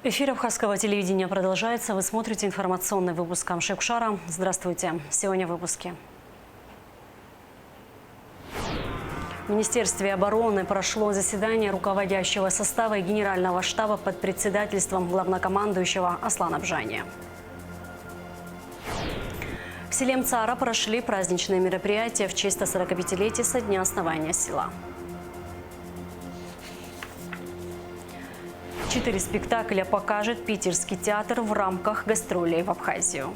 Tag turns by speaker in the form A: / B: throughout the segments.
A: Эфир Абхазского телевидения продолжается. Вы смотрите информационный выпуск Камши-Кушара. Здравствуйте. Сегодня в выпуске. В Министерстве обороны прошло заседание руководящего состава и генерального штаба под председательством главнокомандующего Аслана Бжания. В селе Мцара прошли праздничные мероприятия в честь 145-летия со дня основания села. 4 спектакля покажет Питерский театр в рамках гастролей в Абхазию.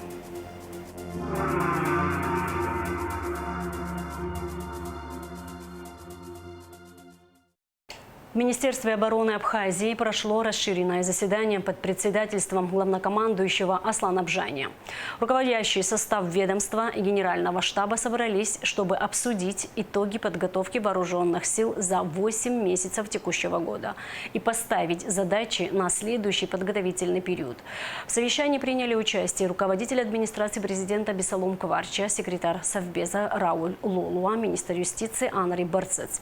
A: В Министерстве обороны Абхазии прошло расширенное заседание под председательством главнокомандующего Аслана Бжания. Руководящий состав ведомства и генерального штаба собрались, чтобы обсудить итоги подготовки вооруженных сил за 8 месяцев текущего года и поставить задачи на следующий подготовительный период. В совещании приняли участие руководитель администрации президента Бесалом Кварча, секретарь Совбеза Рауль Лолуа, министр юстиции Анри Барцец.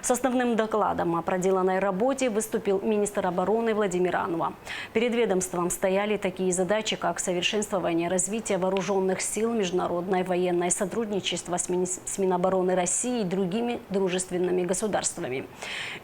A: С основным докладом о проделанной работе выступил министр обороны Владимир Анва. Перед ведомством стояли такие задачи, как совершенствование развития вооруженных сил, международное военное сотрудничество с Минобороны России и другими дружественными государствами.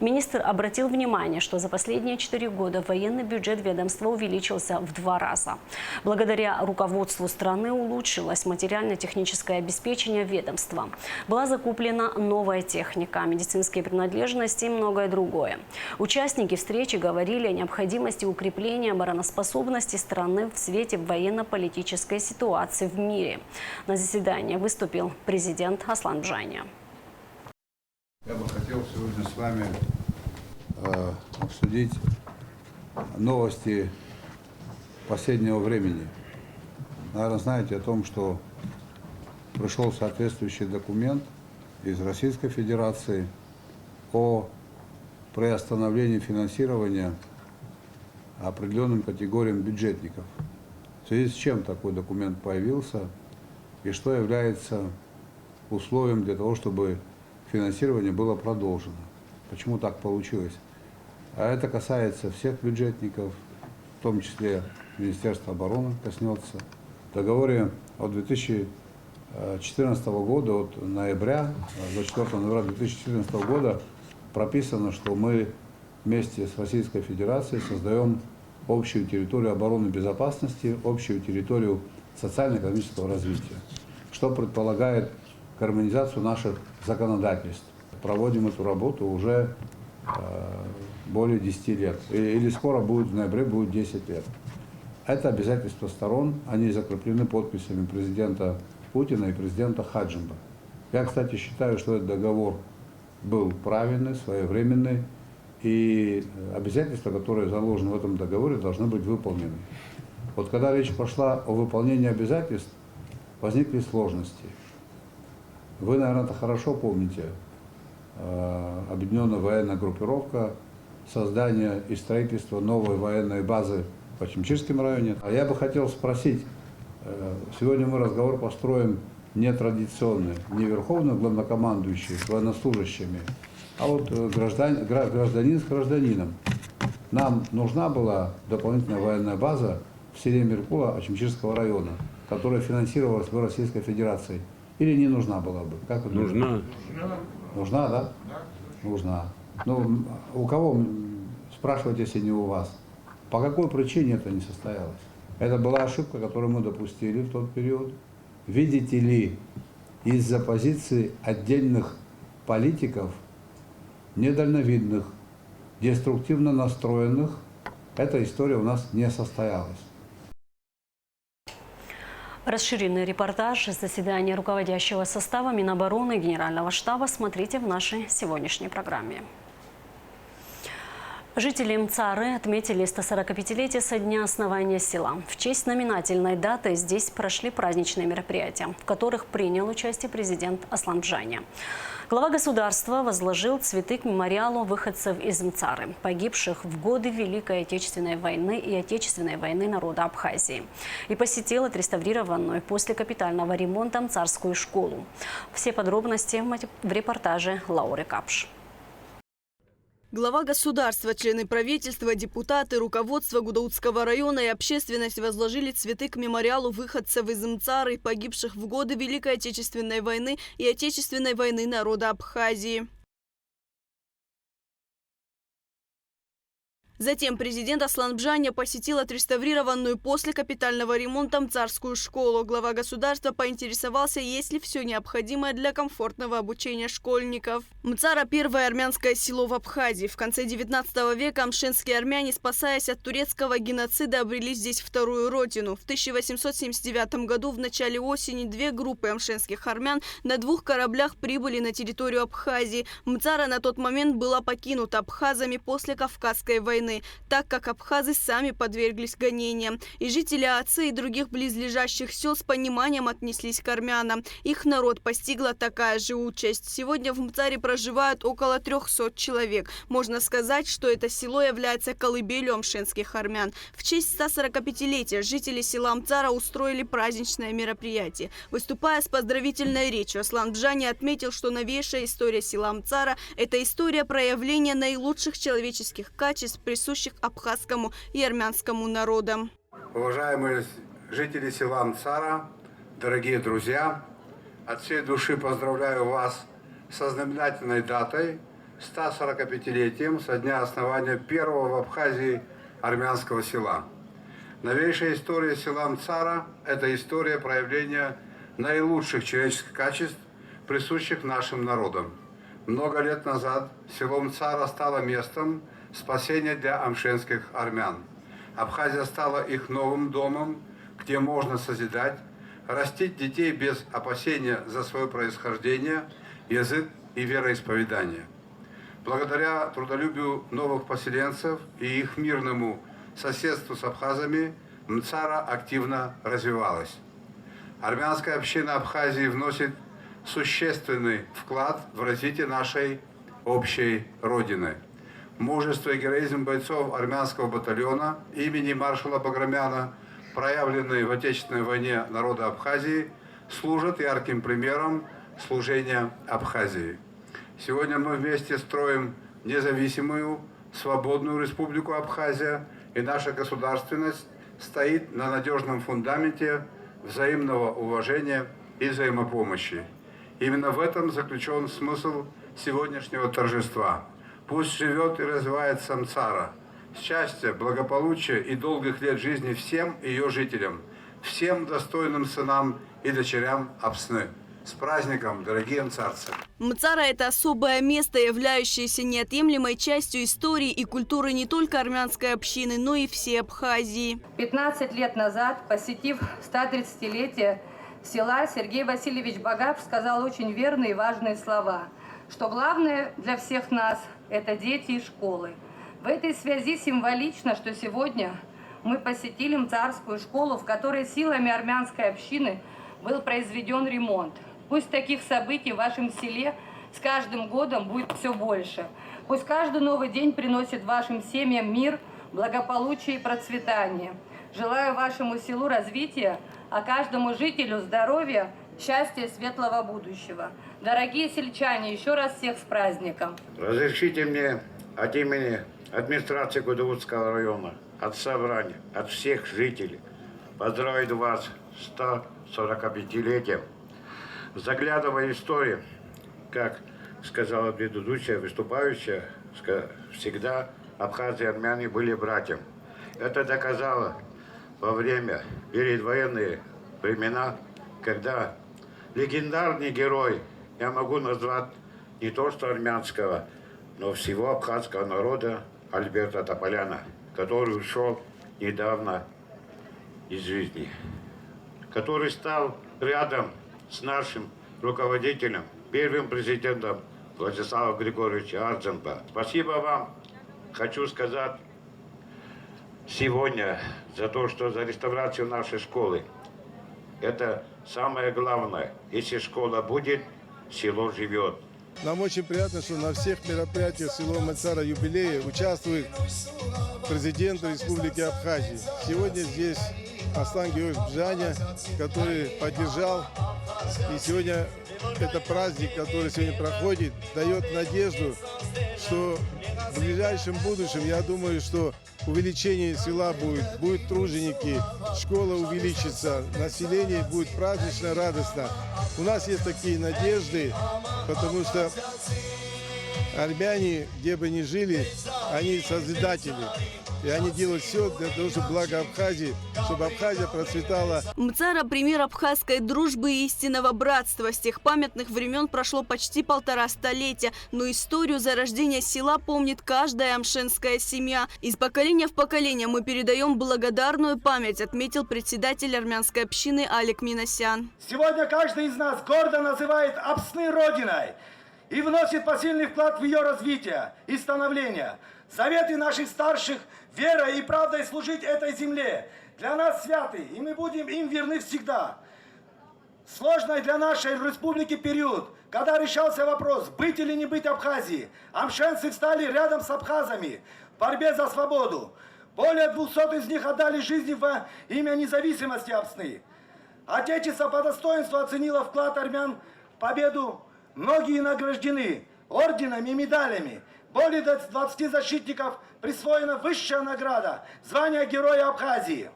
A: Министр обратил внимание, что за последние 4 года военный бюджет ведомства увеличился в 2 раза. Благодаря руководству страны улучшилось материально-техническое обеспечение ведомства. Была закуплена новая техника, медицинские принадлежности и многое другое. Участники встречи говорили о необходимости укрепления обороноспособности страны в свете военно-политической ситуации в мире. На заседании выступил президент Аслан Бжания.
B: Я бы хотел сегодня с вами обсудить новости последнего времени. Наверное, знаете о том, что пришел соответствующий документ из Российской Федерации о приостановлении финансирования определенным категориям бюджетников. В связи с чем такой документ появился и что является условием для того, чтобы финансирование было продолжено. Почему так получилось? А это касается всех бюджетников, в том числе Министерства обороны коснется. В договоре от 2014 года, от ноября, 24 ноября 2014 года прописано, что мы вместе с Российской Федерацией создаем общую территорию обороны и безопасности, общую территорию социально-экономического развития, что предполагает гармонизацию наших законодательств. Проводим эту работу уже более 10 лет. Или скоро будет, в ноябре будет 10 лет. Это обязательства сторон, они закреплены подписями президента Путина и президента Хаджимба. Я, кстати, считаю, что этот договор был правильный, своевременный, и обязательства, которые заложены в этом договоре, должны быть выполнены. Вот когда речь пошла о выполнении обязательств, возникли сложности. Вы, наверное, это хорошо помните. Объединенная военная группировка, создание и строительство новой военной базы в Ачимчирском районе. А я бы хотел спросить, сегодня мы разговор построим нетрадиционный, не верховный главнокомандующий с военнослужащими, а вот гражданин с гражданином. Нам нужна была дополнительная военная база в селе Меркула Ачимчирского района, которая финансировалась в Российской Федерации. Или не нужна была бы? Как вы думаете?
C: Нужна.
B: Нужна, да? Нужна. Ну, у кого, спрашивать, если не у вас? По какой причине это не состоялось? Это была ошибка, которую мы допустили в тот период. Видите ли, из-за позиции отдельных политиков, недальновидных, деструктивно настроенных, эта история у нас не состоялась.
A: Расширенный репортаж с заседания руководящего состава Минобороны и Генерального штаба смотрите в нашей сегодняшней программе. Жители Мцары отметили 145-летие со дня основания села. В честь знаменательной даты здесь прошли праздничные мероприятия, в которых принял участие президент Аслан Бжания. Глава государства возложил цветы к мемориалу выходцев из Мцары, погибших в годы Великой Отечественной войны и Отечественной войны народа Абхазии, и посетил отреставрированную после капитального ремонта Мцарскую школу. Все подробности в репортаже Лауры Капш.
C: Глава государства, члены правительства, депутаты, руководство Гудаутского района и общественность возложили цветы к мемориалу выходцев из Мцары, погибших в годы Великой Отечественной войны и Отечественной войны народа Абхазии. Затем президент Аслан Бжаня посетил отреставрированную после капитального ремонта Мцарскую школу. Глава государства поинтересовался, есть ли все необходимое для комфортного обучения школьников. Мцара – первое армянское село в Абхазии. В конце 19 века амшенские армяне, спасаясь от турецкого геноцида, обрели здесь вторую родину. В 1879 году в начале осени две группы амшенских армян на 2 кораблях прибыли на территорию Абхазии. Мцара на тот момент была покинута абхазами после Кавказской войны, так как абхазы сами подверглись гонениям. И жители Аци и других близлежащих сел с пониманием отнеслись к армянам. Их народ постигла такая же участь. Сегодня в Мцаре проживают около 300 человек. Можно сказать, что это село является колыбелью амшенских армян. В честь 145-летия жители села Мцара устроили праздничное мероприятие. Выступая с поздравительной речью, Аслан Бжаня отметил, что новейшая история села Мцара – это история проявления наилучших человеческих качеств, присущих абхазскому и армянскому народам.
B: Уважаемые жители села Мцара, дорогие друзья, от всей души поздравляю вас со знаменательной датой 145-летием со дня основания первого в Абхазии армянского села. Новейшая история села Мцара – это история проявления наилучших человеческих качеств, присущих нашим народам. Много лет назад село Мцара стало местом спасения для амшенских армян. Абхазия стала их новым домом, где можно созидать, растить детей без опасения за свое происхождение, язык и вероисповедание. Благодаря трудолюбию новых поселенцев и их мирному соседству с абхазами Мцара активно развивалась. Армянская община Абхазии вносит существенный вклад в развитие нашей общей Родины. Мужество и героизм бойцов армянского батальона имени маршала Баграмяна, проявленные в Отечественной войне народа Абхазии, служат ярким примером служения Абхазии. Сегодня мы вместе строим независимую, свободную республику Абхазия, и наша государственность стоит на надежном фундаменте взаимного уважения и взаимопомощи. Именно в этом заключен смысл сегодняшнего торжества. Пусть живет и развивается Мцара. Счастья, благополучия и долгих лет жизни всем ее жителям, всем достойным сынам и дочерям Апсны. С праздником, дорогие мцарцы!
C: Мцара – это особое место, являющееся неотъемлемой частью истории и культуры не только армянской общины, но и всей Абхазии.
D: 15 лет назад, посетив 130-летие села, Сергей Васильевич Багаев сказал очень верные и важные слова, что главное для всех нас – это дети и школы. В этой связи символично, что сегодня мы посетили Мцарскую школу, в которой силами армянской общины был произведен ремонт. Пусть таких событий в вашем селе с каждым годом будет все больше. Пусть каждый новый день приносит вашим семьям мир, благополучие и процветание. Желаю вашему селу развития, а каждому жителю здоровья, счастья и светлого будущего. Дорогие сельчане, еще раз всех с праздником.
E: Разрешите мне от имени администрации Гудаутского района, от собрания, от всех жителей поздравить вас с 145-летием. Заглядывая в историю, как сказала предыдущая выступающая, всегда абхазы и армяне были братьям. Это доказало во время передвоенные времена, когда легендарный герой, я могу назвать не то что армянского, но всего абхазского народа, Альберта Тополяна, который ушел недавно из жизни, который стал рядом с нашим руководителем, первым президентом Владиславом Григорьевичем Ардзенбо. Спасибо вам, хочу сказать, сегодня за то, что за реставрацию нашей школы. Это самое главное. Если школа будет, село живет.
F: Нам очень приятно, что на всех мероприятиях село Мцара юбилея участвует президент Республики Абхазия. Сегодня здесь Аслан Георгиевич Бжаня, который поддержал. И сегодня это праздник, который сегодня проходит, дает надежду, что в ближайшем будущем, я думаю, что увеличение села будут труженики, школа увеличится, население будет празднично, радостно. У нас есть такие надежды, потому что армяне, где бы ни жили, они созидатели. И они делают все для того, чтобы благо Абхазии, чтобы Абхазия процветала.
C: МЦАРа – пример абхазской дружбы и истинного братства. С тех памятных времен прошло почти 1,5 столетия, но историю зарождения села помнит каждая амшенская семья. Из поколения в поколение мы передаем благодарную память, отметил председатель армянской общины Алик Минасян.
G: Сегодня каждый из нас гордо называет Апсны родиной и вносит посильный вклад в ее развитие и становление. Заветы наших старших верой и правдой служить этой земле для нас святы, и мы будем им верны всегда. Сложный для нашей республики период, когда решался вопрос, быть или не быть Абхазии, амшенцы встали рядом с абхазами в борьбе за свободу. Более 200 из них отдали жизни во имя независимости Апсны. Отечество по достоинству оценило вклад армян в победу. Многие награждены орденами и медалями. Более 20 защитников присвоена высшая награда – звание Героя Абхазии.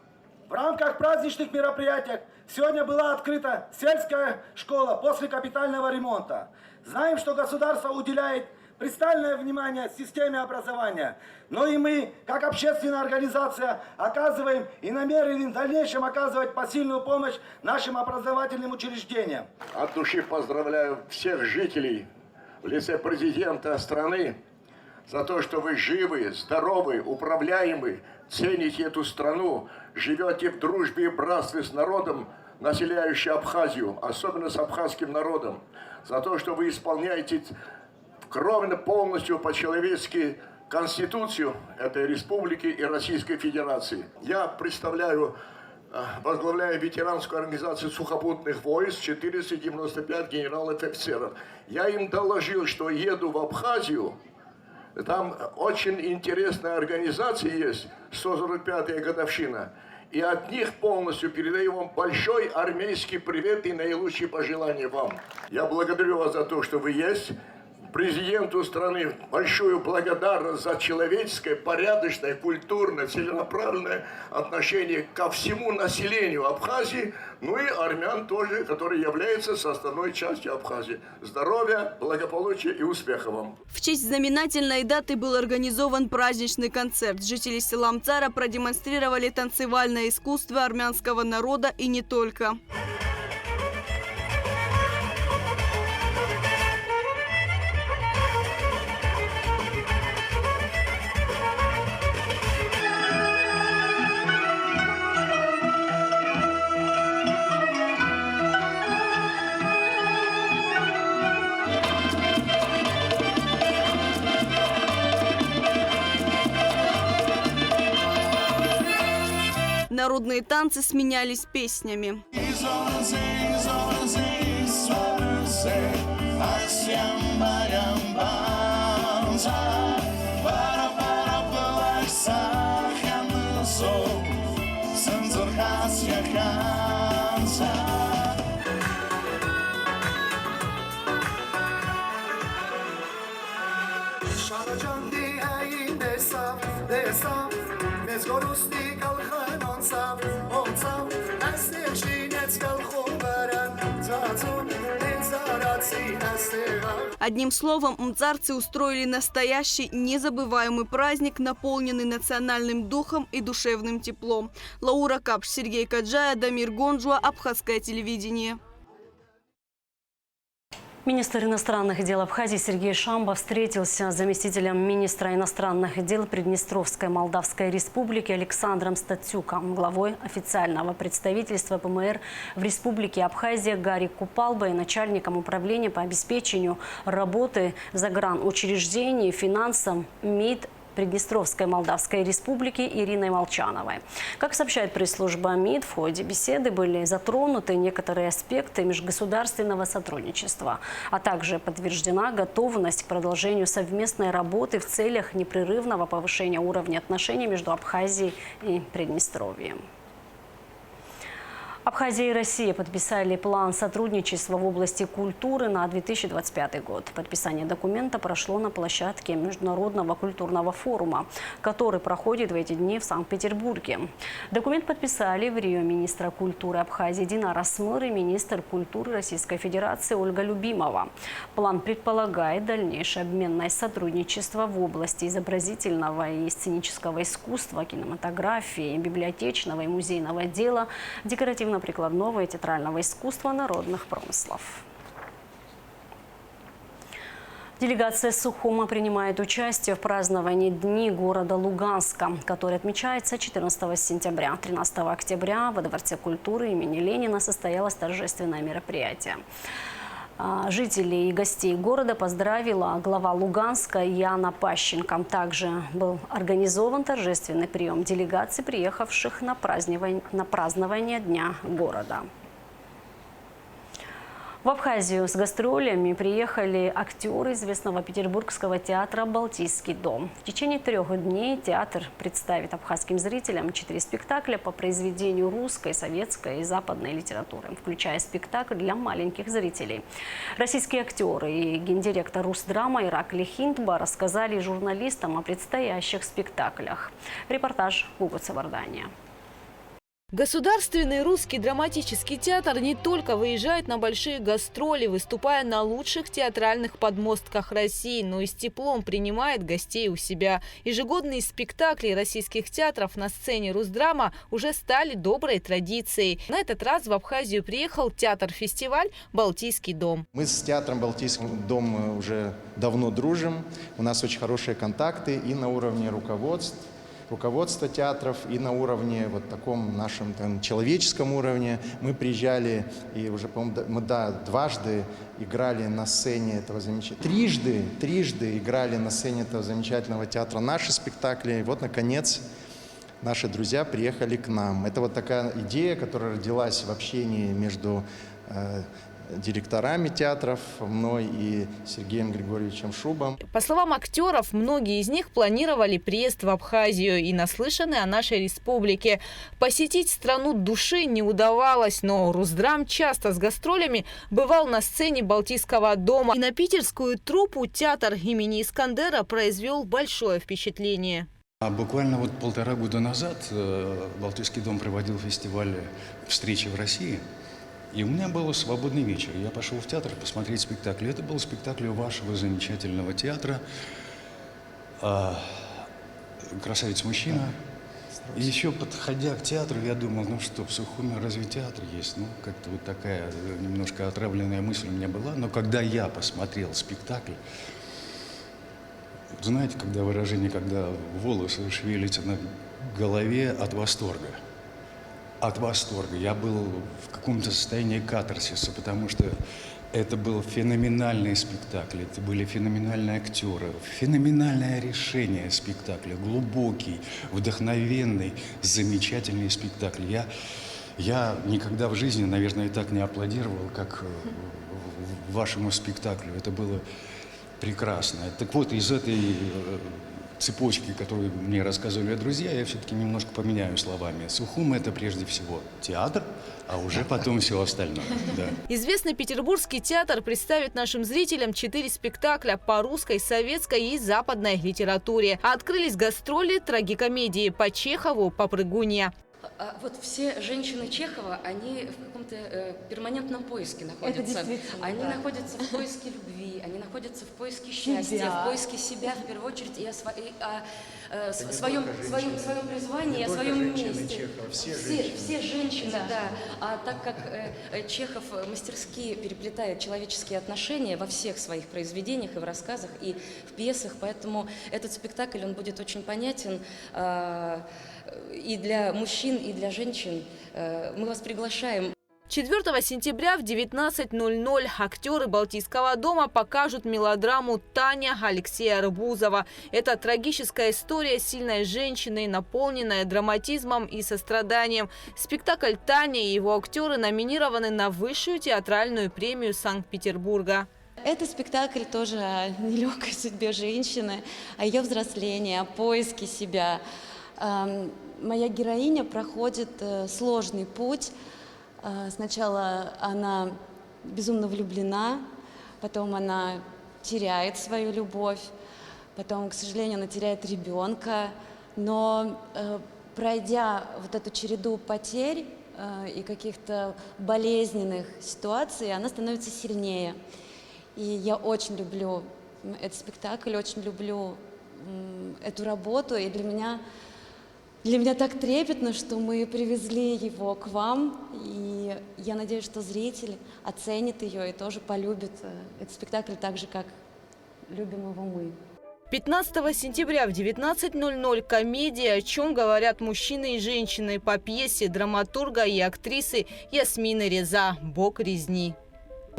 G: В рамках праздничных мероприятий сегодня была открыта сельская школа после капитального ремонта. Знаем, что государство уделяет пристальное внимание системе образования, но и мы, как общественная организация, оказываем и намерены в дальнейшем оказывать посильную помощь нашим образовательным учреждениям.
H: От души поздравляю всех жителей в лице президента страны за то, что вы живы, здоровы, управляемы, цените эту страну, живете в дружбе и братстве с народом, населяющим Абхазию, особенно с абхазским народом, за то, что вы исполняете кровно, полностью, по-человечески Конституцию этой республики и Российской Федерации. Я возглавляю ветеранскую организацию сухопутных войск, 495 генералов и офицеров. Я им доложил, что еду в Абхазию. Там очень интересная организация есть, 145-я годовщина. И от них полностью передаю вам большой армейский привет и наилучшие пожелания вам. Я благодарю вас за то, что вы есть. Президенту страны большую благодарность за человеческое, порядочное, культурное, целенаправленное отношение ко всему населению Абхазии, ну и армян тоже, которые являются составной частью Абхазии. Здоровья, благополучия и успехов вам!
C: В честь знаменательной даты был организован праздничный концерт. Жители села МЦАРа продемонстрировали танцевальное искусство армянского народа и не только. Народные танцы сменялись песнями. Одним словом, мцарцы устроили настоящий незабываемый праздник, наполненный национальным духом и душевным теплом. Лаура Капш, Сергей Каджая, Дамир Гонджуа, Абхазское телевидение.
A: Министр иностранных дел Абхазии Сергей Шамба встретился с заместителем министра иностранных дел Приднестровской Молдавской Республики Александром Статюком, главой официального представительства ПМР в Республике Абхазия Гарри Купалбой, начальником управления по обеспечению работы загранучреждений, финансам МИД Приднестровской Молдавской Республики Ириной Молчановой. Как сообщает пресс-служба МИД, в ходе беседы были затронуты некоторые аспекты межгосударственного сотрудничества, а также подтверждена готовность к продолжению совместной работы в целях непрерывного повышения уровня отношений между Абхазией и Приднестровьем. Абхазия и Россия подписали план сотрудничества в области культуры на 2025 год. Подписание документа прошло на площадке Международного культурного форума, который проходит в эти дни в Санкт-Петербурге. Документ подписали в Рио министра культуры Абхазии Динара Смыр и министр культуры Российской Федерации Ольга Любимова. План предполагает дальнейшее обменное сотрудничество в области изобразительного и сценического искусства, кинематографии, библиотечного и музейного дела, декоративно-прикладного и театрального искусства народных промыслов. Делегация Сухума принимает участие в праздновании Дни города Луганска, который отмечается 14 сентября. 13 октября во Дворце культуры имени Ленина состоялось торжественное мероприятие. Жителей и гостей города поздравила глава Луганска Яна Пащенко. Также был организован торжественный прием делегаций, приехавших на празднование Дня города. В Абхазию с гастролями приехали актеры известного петербургского театра «Балтийский дом». В течение 3 дней театр представит абхазским зрителям 4 спектакля по произведению русской, советской и западной литературы, включая спектакль для маленьких зрителей. Российские актеры и гендиректор Русдрама Иракли Хиндба рассказали журналистам о предстоящих спектаклях. Репортаж Гугу Цавардания.
I: Государственный русский драматический театр не только выезжает на большие гастроли, выступая на лучших театральных подмостках России, но и с теплом принимает гостей у себя. Ежегодные спектакли российских театров на сцене Русдрама уже стали доброй традицией. На этот раз в Абхазию приехал театр-фестиваль «Балтийский дом».
J: Мы с театром «Балтийский дом» уже давно дружим. У нас очень хорошие контакты и на уровне руководства театров, и на уровне вот таком нашем человеческом уровне. Мы приезжали и уже, по-моему, мы дважды играли на сцене этого замечательного, трижды играли на сцене этого замечательного театра наши спектакли. И вот, наконец, наши друзья приехали к нам. Это вот такая идея, которая родилась в общении между директорами театров, мной и Сергеем Григорьевичем Шубом.
I: По словам актеров, многие из них планировали приезд в Абхазию и наслышаны о нашей республике. Посетить страну души не удавалось, но Русдрам часто с гастролями бывал на сцене Балтийского дома. И на питерскую труппу театр имени Искандера произвел большое впечатление.
K: Буквально вот 1,5 года назад Балтийский дом проводил фестиваль «Встречи в России». И у меня был свободный вечер. Я пошел в театр посмотреть спектакль. Это был спектакль вашего замечательного театра «Красавец-мужчина». И еще подходя к театру, я думал, ну что, в Сухуме разве театр есть? Ну, как-то вот такая немножко отравленная мысль у меня была. Но когда я посмотрел спектакль, знаете, когда выражение, когда волосы шевелятся на голове от восторга. От восторга. Я был в каком-то состоянии катарсиса, потому что это был феноменальный спектакль, это были феноменальные актеры, феноменальное решение спектакля, глубокий, вдохновенный, замечательный спектакль. Я никогда в жизни, наверное, и так не аплодировал, как вашему спектаклю. Это было прекрасно. Так вот, из этой цепочки, которую мне рассказывали друзья, я все-таки немножко поменяю словами. Сухум – это прежде всего театр, а уже потом все остальное. Да.
I: Известный петербургский театр представит нашим зрителям 4 спектакля по русской, советской и западной литературе. А открылись гастроли трагикомедии по Чехову «Попрыгунья».
L: Вот все женщины Чехова, они в каком-то перманентном поиске находятся. Они находятся в поиске любви, они находятся в поиске счастья, в поиске себя в первую очередь, и о своем призвании, о своем месте. Все женщины, да. А так как Чехов мастерски переплетает человеческие отношения во всех своих произведениях и в рассказах, и в пьесах, поэтому этот спектакль, он будет очень понятен и для мужчин, и для женщин. Мы вас приглашаем.
I: 4 сентября в 19:00 актеры Балтийского дома покажут мелодраму «Таня» Алексея Арбузова. Это трагическая история сильной женщины, наполненная драматизмом и состраданием. Спектакль «Таня» и его актеры номинированы на высшую театральную премию Санкт-Петербурга.
M: Это спектакль тоже о нелегкой судьбе женщины, о ее взрослении, о поиске себя. Моя героиня проходит сложный путь Сначала она безумно влюблена, потом она теряет свою любовь, потом, к сожалению, она теряет ребенка. Но пройдя вот эту череду потерь и каких-то болезненных ситуаций, она становится сильнее. И я очень люблю этот спектакль, очень люблю эту работу. И для меня так трепетно, что мы привезли его к вам. И я надеюсь, что зритель оценит ее и тоже полюбит этот спектакль так же, как любим его мы.
I: 15 сентября в 19:00 комедия «О чем говорят мужчины и женщины» по пьесе драматурга и актрисы Ясмины Реза «Бог резни».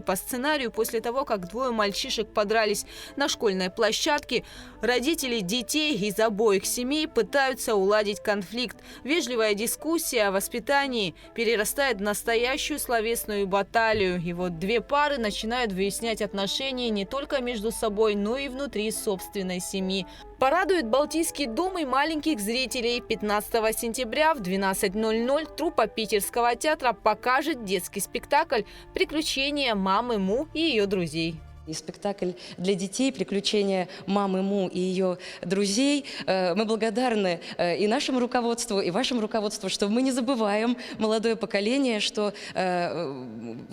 I: По сценарию, после того, как двое мальчишек подрались на школьной площадке, родители детей из обоих семей пытаются уладить конфликт. Вежливая дискуссия о воспитании перерастает в настоящую словесную баталию. И вот две пары начинают выяснять отношения не только между собой, но и внутри собственной семьи. Порадует Балтийский дом и маленьких зрителей. 15 сентября в 12:00 труппа Питерского театра покажет детский спектакль «Приключения мамы Му и ее друзей».
N: И спектакль для детей «Приключения мамы Му и ее друзей». Мы благодарны и нашему руководству, и вашему руководству, что мы не забываем молодое поколение, что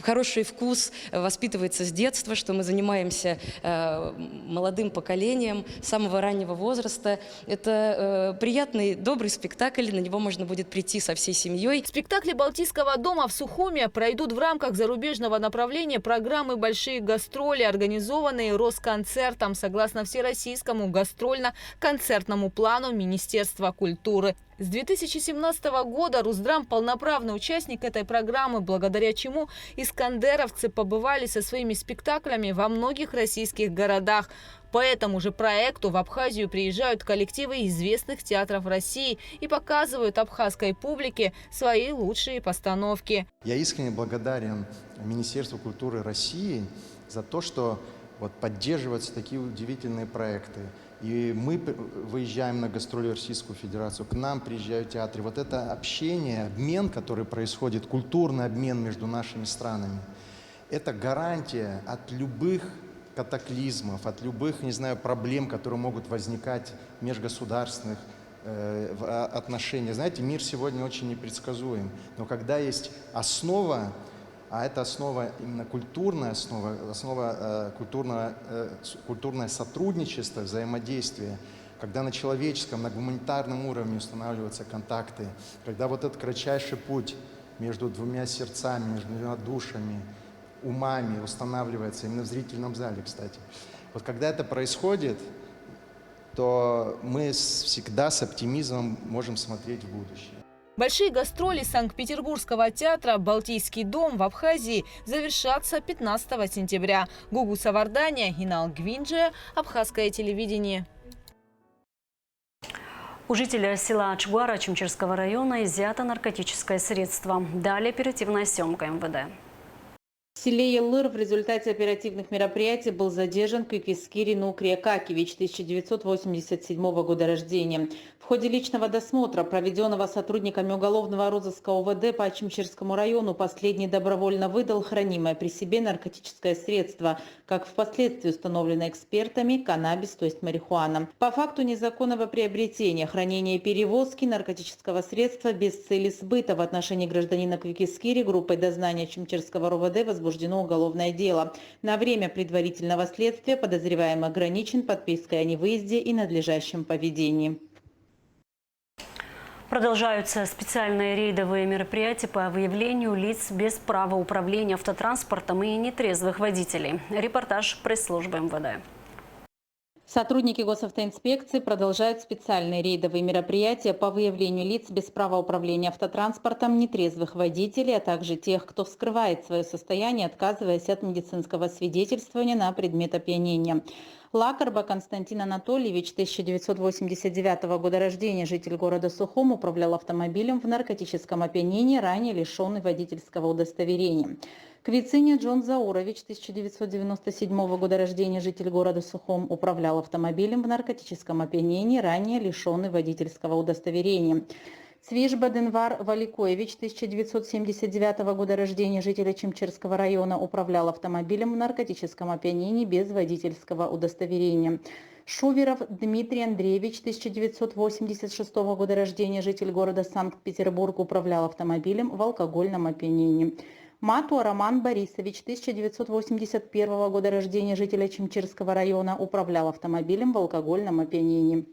N: хороший вкус воспитывается с детства, что мы занимаемся молодым поколением с самого раннего возраста. Это приятный, добрый спектакль, на него можно будет прийти со всей семьей.
I: Спектакли Балтийского дома в Сухуме пройдут в рамках зарубежного направления программы «Большие гастроли», организованные Росконцертом согласно всероссийскому гастрольно-концертному плану Министерства культуры. С 2017 года Русдрам – полноправный участник этой программы, благодаря чему искандеровцы побывали со своими спектаклями во многих российских городах. По этому же проекту в Абхазию приезжают коллективы известных театров России и показывают абхазской публике свои лучшие постановки.
J: Я искренне благодарен Министерству культуры России за то, что поддерживаются такие удивительные проекты. И мы выезжаем на гастроли в Российскую Федерацию, к нам приезжают театры. Вот это общение, обмен, который происходит, культурный обмен между нашими странами, это гарантия от любых катаклизмов, от любых, не знаю, проблем, которые могут возникать в межгосударственных отношениях. Знаете, мир сегодня очень непредсказуем, но когда есть основа, а это основа именно культурная основа культурное сотрудничество, взаимодействие, когда на человеческом, на гуманитарном уровне устанавливаются контакты, когда вот этот кратчайший путь между двумя сердцами, между двумя душами, умами устанавливается именно в зрительном зале, кстати. Вот когда это происходит, то мы всегда с оптимизмом можем смотреть в будущее.
I: Большие гастроли Санкт-Петербургского театра «Балтийский дом» в Абхазии завершатся 15 сентября. Гугу Саварданя, Инал Гвинджия, Абхазское телевидение.
A: У жителя села Ачгуара Чумчирского района изъято наркотическое средство. Далее оперативная съемка МВД.
O: В селе Елыр в результате оперативных мероприятий был задержан Кюкискири Нукри Акакевич, 1987 года рождения. В ходе личного досмотра, проведенного сотрудниками уголовного розыска ОВД по Ачимчирскому району, последний добровольно выдал хранимое при себе наркотическое средство, как впоследствии установлено экспертами, каннабис, то есть марихуана. По факту незаконного приобретения, хранения и перевозки наркотического средства без цели сбыта в отношении гражданина Кюкискири группой дознания Ачимчирского РОВД возбуждено уголовное дело. На время предварительного следствия подозреваемый ограничен подпиской о невыезде и надлежащем поведении.
A: Продолжаются специальные рейдовые мероприятия по выявлению лиц без права управления автотранспортом и нетрезвых водителей. Репортаж пресс-службы МВД.
O: Сотрудники госавтоинспекции продолжают специальные рейдовые мероприятия по выявлению лиц без права управления автотранспортом, нетрезвых водителей, а также тех, кто скрывает свое состояние, отказываясь от медицинского свидетельствования на предмет опьянения. Лакарба Константин Анатольевич, 1989 года рождения, житель города Сухум, управлял автомобилем в наркотическом опьянении, ранее лишенный водительского удостоверения. Квициня Джон Заурович, 1997 года рождения, житель города Сухум, управлял автомобилем в наркотическом опьянении, ранее лишенный водительского удостоверения. Свижба Денвар Валикоевич, 1979 года рождения, житель Чемчерского района, управлял автомобилем в наркотическом опьянении без водительского удостоверения. Шуверов Дмитрий Андреевич, 1986 года рождения, житель города Санкт-Петербург, управлял автомобилем в алкогольном опьянении. Матуа Роман Борисович, 1981 года рождения, жителя Чемчерского района, управлял автомобилем в алкогольном опьянении.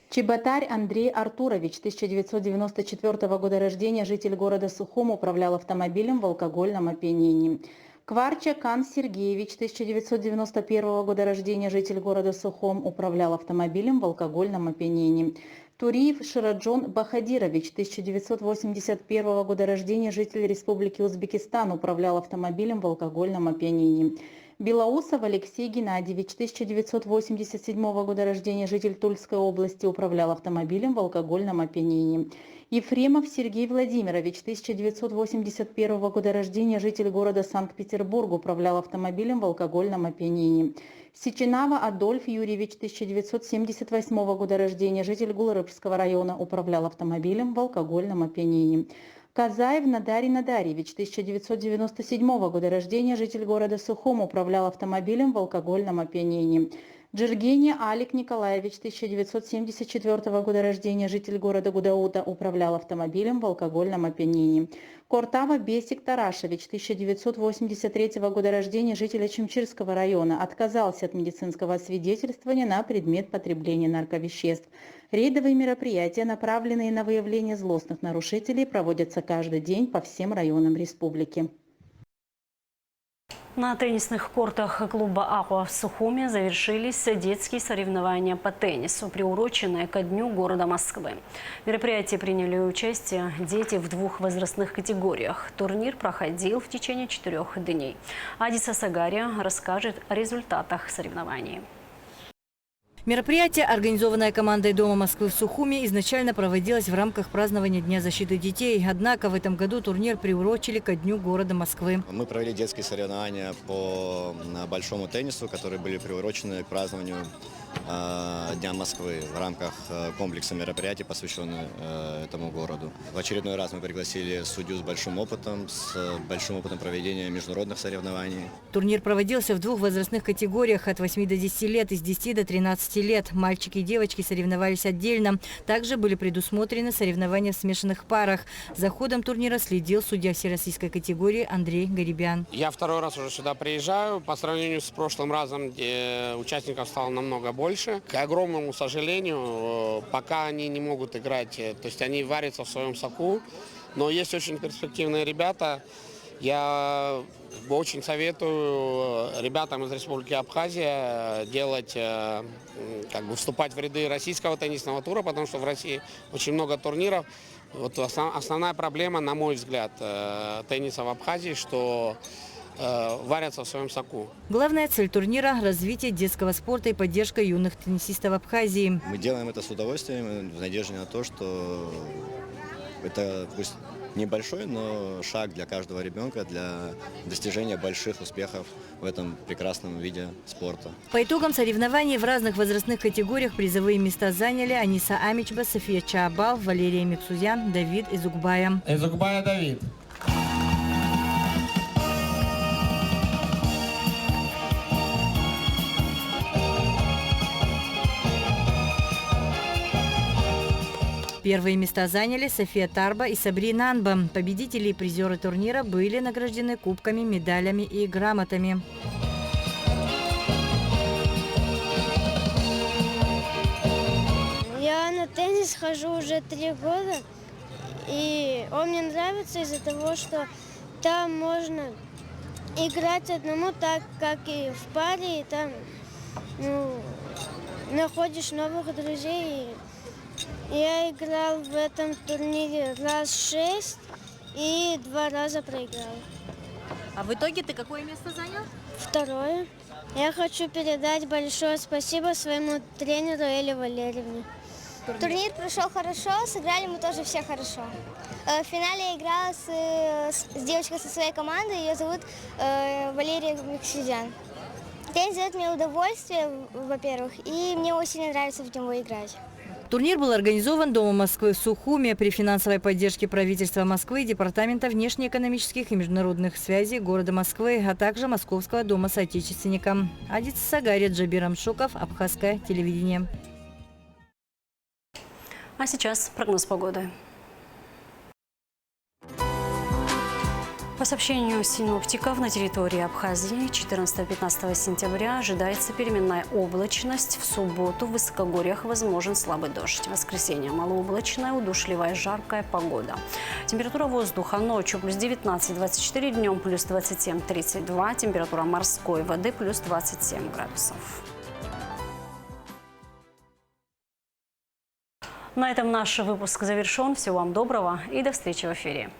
O: Чеботарь Андрей Артурович, 1994 года рождения, житель города Сухум, управлял автомобилем в алкогольном опьянении. Кварча Кан Сергеевич, 1991 года рождения, житель города Сухум, управлял автомобилем в алкогольном опьянении. Туриев Шираджон Бахадирович, 1981 года рождения, житель Республики Узбекистан, управлял автомобилем в алкогольном опьянении. Белоусов Алексей Геннадьевич, 1987 года рождения, житель Тульской области, управлял автомобилем в алкогольном опьянении. Ефремов Сергей Владимирович, 1981 года рождения, житель города Санкт-Петербург, управлял автомобилем в алкогольном опьянении. Сичинава Адольф Юрьевич, 1978 года рождения, житель Гулрыбского района, управлял автомобилем в алкогольном опьянении. Казаев Надарий Надарьевич, 1997 года рождения, житель города Сухум, управлял автомобилем в алкогольном опьянении. Джергения Алик Николаевич, 1974 года рождения, житель города Гудаута, управлял автомобилем в алкогольном опьянении. Кортава Бесик Тарашевич, 1983 года рождения, житель Чемчирского района, отказался от медицинского освидетельствования на предмет потребления нарковеществ. Рейдовые мероприятия, направленные на выявление злостных нарушителей, проводятся каждый день по всем районам республики.
A: На теннисных кортах клуба «Ахуа» в Сухуме завершились детские соревнования по теннису, приуроченные ко Дню города Москвы. В мероприятии приняли участие дети в 2 возрастных категориях. Турнир проходил в течение 4 дней. Адиса Сагария расскажет о результатах соревнований.
P: Мероприятие, организованное командой Дома Москвы в Сухуме, изначально проводилось в рамках празднования Дня защиты детей. Однако в этом году турнир приурочили ко Дню города Москвы.
Q: Мы провели детские соревнования по большому теннису, которые были приурочены к празднованию Дня Москвы в рамках комплекса мероприятий, посвященных этому городу. В очередной раз мы пригласили судью с большим опытом проведения международных соревнований.
P: Турнир проводился в 2 возрастных категориях от 8 до 10 лет и с 10 до 13 лет. Мальчики и девочки соревновались отдельно. Также были предусмотрены соревнования в смешанных парах. За ходом турнира следил судья всероссийской категории Андрей Гарибян.
R: Я 2-й раз уже сюда приезжаю. По сравнению с прошлым разом, где участников стало намного больше. К огромному сожалению, пока они не могут играть, то есть они варятся в своем соку, но есть очень перспективные ребята. Я очень советую ребятам из Республики Абхазия вступать в ряды российского теннисного тура, потому что в России очень много турниров. Вот основная проблема, на мой взгляд, тенниса в Абхазии, что варятся в своем соку.
P: Главная цель турнира – развитие детского спорта и поддержка юных теннисистов Абхазии.
Q: Мы делаем это с удовольствием, в надежде на то, что это пусть небольшой, но шаг для каждого ребенка для достижения больших успехов в этом прекрасном виде спорта.
P: По итогам соревнований в разных возрастных категориях призовые места заняли Аниса Амичба, София Чаабал, Валерия Миксузян, Давид Изукбая.
R: Изукбая Давид.
P: Первые места заняли София Тарба и Сабрина Анба. Победители и призеры турнира были награждены кубками, медалями и грамотами.
S: Я на теннис хожу уже 3 года, и он мне нравится из-за того, что там можно играть одному так, как и в паре, и там находишь новых друзей. Я играл в этом турнире раз 6 и 2 раза проиграл.
P: А в итоге ты какое место занял?
S: 2. Я хочу передать большое спасибо своему тренеру Элле Валерьевне.
T: Турнир прошел хорошо, сыграли мы тоже все хорошо. В финале я играла с девочкой со своей командой, ее зовут Валерия Миксузян. Теннис дает мне удовольствие, во-первых, и мне очень нравится в него играть.
P: Турнир был организован Домом Москвы в Сухуме при финансовой поддержке правительства Москвы, Департамента внешнеэкономических и международных связей города Москвы, а также Московского дома соотечественника. Адица Сагария, Джабир Амшуков, Абхазское телевидение.
A: А сейчас прогноз погоды. По сообщению синоптиков, на территории Абхазии 14-15 сентября ожидается переменная облачность. В субботу в высокогорьях возможен слабый дождь. В воскресенье малооблачная, удушливая, жаркая погода. Температура воздуха ночью плюс 19-24, днем плюс 27-32. Температура морской воды плюс 27 градусов. На этом наш выпуск завершен. Всего вам доброго и до встречи в эфире.